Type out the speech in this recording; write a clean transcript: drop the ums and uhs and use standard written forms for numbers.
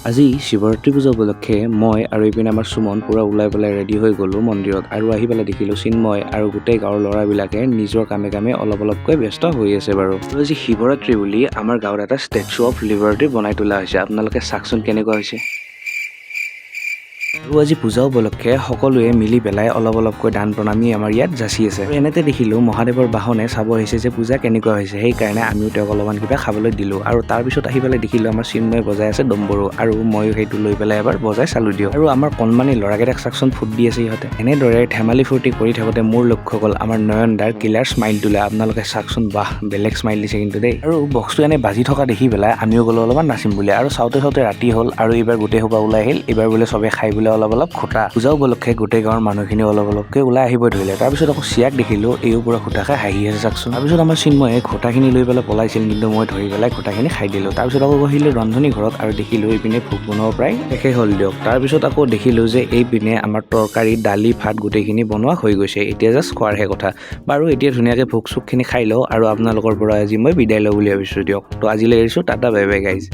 আজি শিৱৰাত্ৰি পূজা উপলক্ষে মই আৰু এইপিনে আমাৰ সুমন পুৰা ওলাই পেলাই ৰেডি হৈ গ'লো মন্দিৰত আৰু আহি পেলাই দেখিলোঁ চিন্ময় আৰু গোটেই গাঁৱৰ ল'ৰাবিলাকে নিজৰ কামে কামে অলপকৈ ব্যস্ত হৈ আছে বাৰু। আৰু আজি শিৱৰাত্ৰি বুলি আমাৰ গাঁৱত এটা ষ্টেচু অফ লিবাৰ্টি বনাই তোলা হৈছে। আপোনালোকে চাওকচোন কেনেকুৱা হৈছে। আৰু আজি পূজা উপলক্ষে সকলোৱে মিলি পেলাই অলপকৈ দান প্ৰণামী আমাৰ ইয়াত যাচি আছে। আৰু এনেতে দেখিলোঁ মহাদেৱৰ বাহনে চাব আহিছে যে পূজা কেনেকুৱা হৈছে, সেইকাৰণে আমিও তেওঁক অলপমান কিবা খাবলৈ দিলোঁ। আৰু তাৰপিছত আহি পেলাই দেখিলোঁ আমাৰ চিন্ময়ে বজাই আছে ডম্বৰু আৰু ময়ো সেইটো লৈ পেলাই এবাৰ বজাই চালোঁ দিয়ক। আৰু আমাৰ কণমানি ল'ৰাকেইটাক চাকচোন ফুট দি আছে ইহঁতে। এনেদৰে ধেমালি ফূৰ্তি কৰি থাকোঁতে মোৰ লক্ষ্য গ'ল আমাৰ নয়নদাৰ কিলাৰ স্মাইলটোলৈ। আপোনালোকে চাওকচোন, বাহ বেলেগ স্মাইল দিছে কিন্তু দেই। আৰু বক্সটো এনে বাজি থকা দেখি পেলাই আমিও গ'লো অলপমান নাচিম বুলি। আৰু চাওঁতে ৰাতি হ'ল আৰু এইবাৰ গোটেই সোপা ওলাই আহিল। এইবাৰ বোলে চবে খাই বোলে অলপ খুটা। পূজা উপলক্ষে গোটেই গাঁৱৰ মানুহখিনি অলপকৈ ওলাই আহিব ধৰিলে। তাৰপিছত আকৌ চিয়াক দেখিলোঁ, এইও পুৰা খুটাকে হাঁহি আছে চাকচোন। তাৰপিছত আমাৰ চিন্ময়ে খুটাখিনি লৈ পেলাই পলাইছিল, কিন্তু মই ধৰি পেলাই খুটাখিনি খাই দিলোঁ। তাৰপিছত আকৌ আহিলোঁ ৰান্ধনি ঘৰত আৰু দেখিলোঁ এইপিনে ভোগ বনাব প্ৰায় শেষেই হ'ল দিয়ক। তাৰপিছত আকৌ দেখিলোঁ যে এইপিনে আমাৰ তৰকাৰী দালি ভাত গোটেইখিনি বনোৱা হৈ গৈছে, এতিয়া জাষ্ট খোৱাৰহে কথা। বাৰু এতিয়া ধুনীয়াকৈ ভোগ চোগখিনি খাই লওঁ আৰু আপোনালোকৰ পৰা আজি মই বিদায় লওঁ বুলি ভাবিছোঁ দিয়ক। তো আজিলৈ এৰিছোঁ, টাটা বাই বাই গাইজ।